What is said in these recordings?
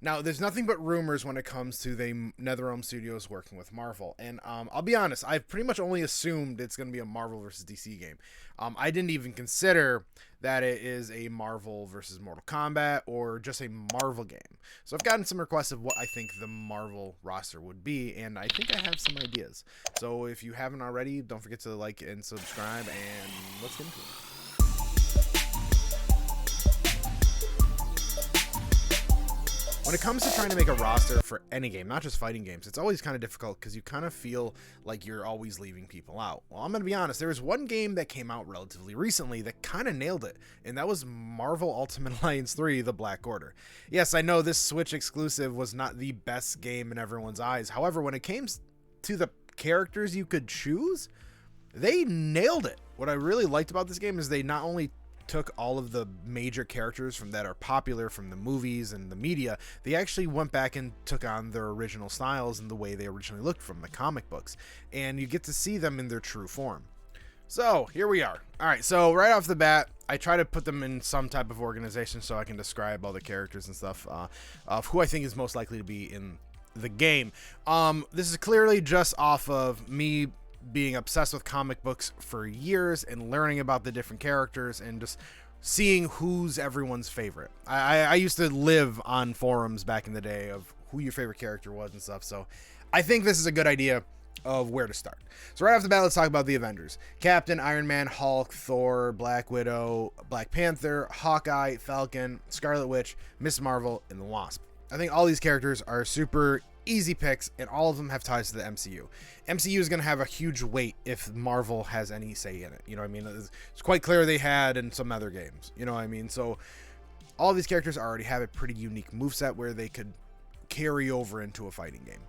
Now, there's nothing but rumors when it comes to the NetherRealm Studios working with Marvel, and I'll be honest, I've pretty much only assumed it's going to be a Marvel versus DC game. I didn't even consider that it is a Marvel versus Mortal Kombat or just a Marvel game. So I've gotten some requests of what I think the Marvel roster would be, and I think I have some ideas. So if you haven't already, don't forget to like and subscribe, and let's get into it. When it comes to trying to make a roster for any game, not just fighting games, it's always kind of difficult because you kind of feel like you're always leaving people out. Well, I'm going to be honest, there was one game that came out relatively recently that kind of nailed it, and that was Marvel Ultimate Alliance 3, The Black Order. Yes, I know this Switch exclusive was not the best game in everyone's eyes. However, when it came to the characters you could choose, they nailed it. What I really liked about this game is they not only took all of the major characters from that are popular from the movies and the media, they actually went back and took on their original styles and the way they originally looked from the comic books, and you get to see them in their true form. So here we are. All right, so right off the bat, I try to put them in some type of organization so I can describe all the characters and stuff of who I think is most likely to be in the game. This is clearly just off of me being obsessed with comic books for years and learning about the different characters and just seeing who's everyone's favorite. I used to live on forums back in the day of who your favorite character was and stuff, so I think this is a good idea of where to start. So right off the bat, let's talk about the Avengers. Captain, Iron Man, Hulk, Thor, Black Widow, Black Panther, Hawkeye, Falcon, Scarlet Witch, Miss Marvel, and the Wasp. I think all these characters are super easy picks, and all of them have ties to the MCU. MCU is going to have a huge weight if Marvel has any say in it. You know what I mean? It's quite clear they had in some other games. You know what I mean? So all of these characters already have a pretty unique moveset where they could carry over into a fighting game.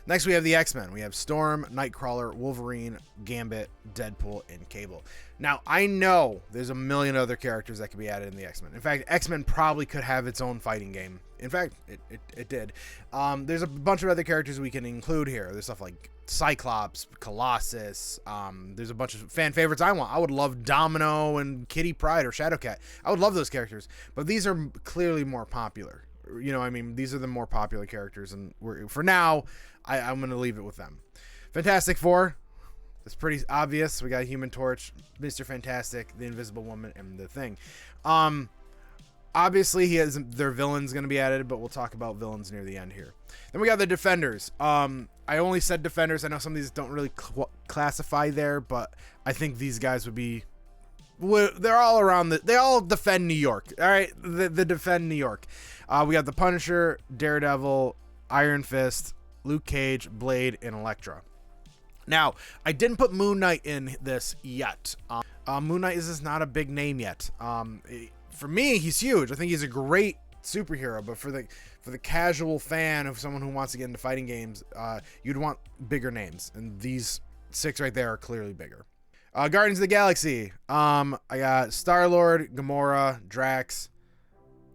Next, we have the X-Men. We have Storm, Nightcrawler, Wolverine, Gambit, Deadpool, and Cable. Now, I know there's a million other characters that could be added in the X-Men. In fact, X-Men probably could have its own fighting game. In fact, it did. There's a bunch of other characters we can include here. There's stuff like Cyclops, Colossus. There's a bunch of fan favorites I want. I would love Domino and Kitty Pryde or Shadowcat. I would love those characters, but these are clearly more popular. You know, I mean, these are the more popular characters, and for now, I'm going to leave it with them. Fantastic Four. It's pretty obvious. We got Human Torch, Mr. Fantastic, the Invisible Woman, and the Thing. Obviously, their villain's going to be added, but we'll talk about villains near the end here. Then we got the Defenders. I only said Defenders. I know some of these don't really classify there, but I think these guys would be... They're all around. They all defend New York. All right, the defend New York. We got the Punisher, Daredevil, Iron Fist, Luke Cage, Blade, and Elektra. Now, I didn't put Moon Knight in this yet. Moon Knight is just not a big name yet. For me, he's huge. I think he's a great superhero, but for the casual fan of someone who wants to get into fighting games, you'd want bigger names, and these 6 right there are clearly bigger. Guardians of the Galaxy. I got Star-Lord, Gamora, Drax,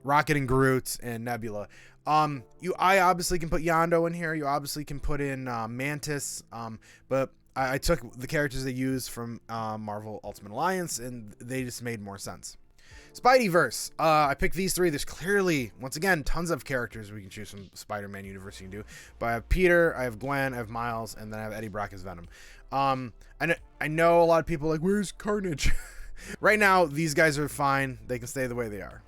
Rocket and Groot, and Nebula. I obviously can put Yondu in here. You obviously can put in Mantis. But I took the characters they used from Marvel Ultimate Alliance, and they just made more sense. Spideyverse. I picked these 3. There's clearly, once again, tons of characters we can choose from Spider-Man universe you can do. But I have Peter, I have Gwen, I have Miles, and then I have Eddie Brock as Venom. I know a lot of people are like, where's Carnage? Right now, these guys are fine. They can stay the way they are.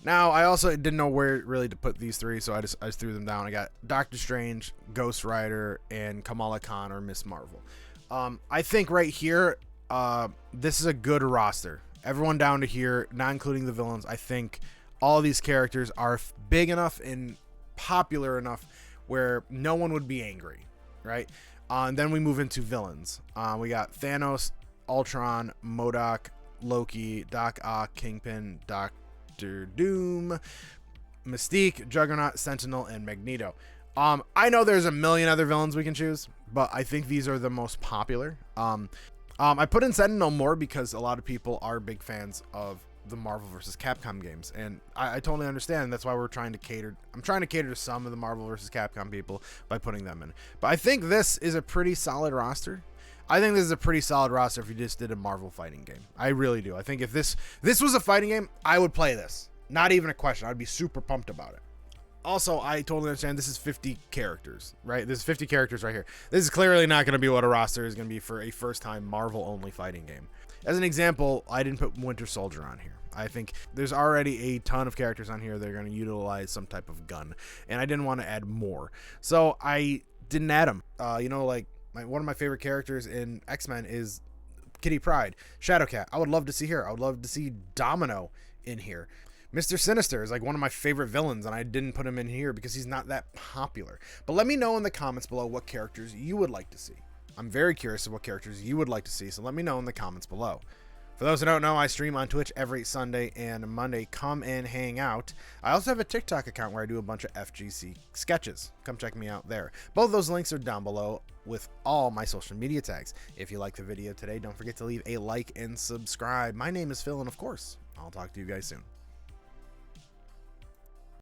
Now, I also didn't know where really to put these 3, so I just threw them down. I got Doctor Strange, Ghost Rider, and Kamala Khan or Miss Marvel. I think right here, this is a good roster. Everyone down to here, not including the villains. I think all of these characters are big enough and popular enough where no one would be angry, right? And then we move into villains. We got Thanos, Ultron, MODOK, Loki, Doc Ock, Kingpin, Dr. Doom, Mystique, Juggernaut, Sentinel, and Magneto. I know there's a million other villains we can choose, but I think these are the most popular. I put in Sentinel more because a lot of people are big fans of the Marvel vs. Capcom games, and I totally understand. That's why I'm trying to cater to some of the Marvel vs. Capcom people by putting them in. But I think this is a pretty solid roster. I think this is a pretty solid roster if you just did a Marvel fighting game. I really do. I think if this was a fighting game, I would play this. Not even a question. I'd be super pumped about it. Also, I totally understand this is 50 characters, right? This is 50 characters right here. This is clearly not going to be what a roster is going to be for a first-time Marvel-only fighting game. As an example, I didn't put Winter Soldier on here. I think there's already a ton of characters on here that are going to utilize some type of gun, and I didn't want to add more. So I didn't add them. One of my favorite characters in X-Men is Kitty Pryde. Shadowcat, I would love to see her. I would love to see Domino in here. Mr. Sinister is like one of my favorite villains, and I didn't put him in here because he's not that popular. But let me know in the comments below what characters you would like to see. I'm very curious of what characters you would like to see, so let me know in the comments below. For those who don't know, I stream on Twitch every Sunday and Monday. Come and hang out. I also have a TikTok account where I do a bunch of FGC sketches. Come check me out there. Both of those links are down below with all my social media tags. If you liked the video today, don't forget to leave a like and subscribe. My name is Phil, and of course, I'll talk to you guys soon.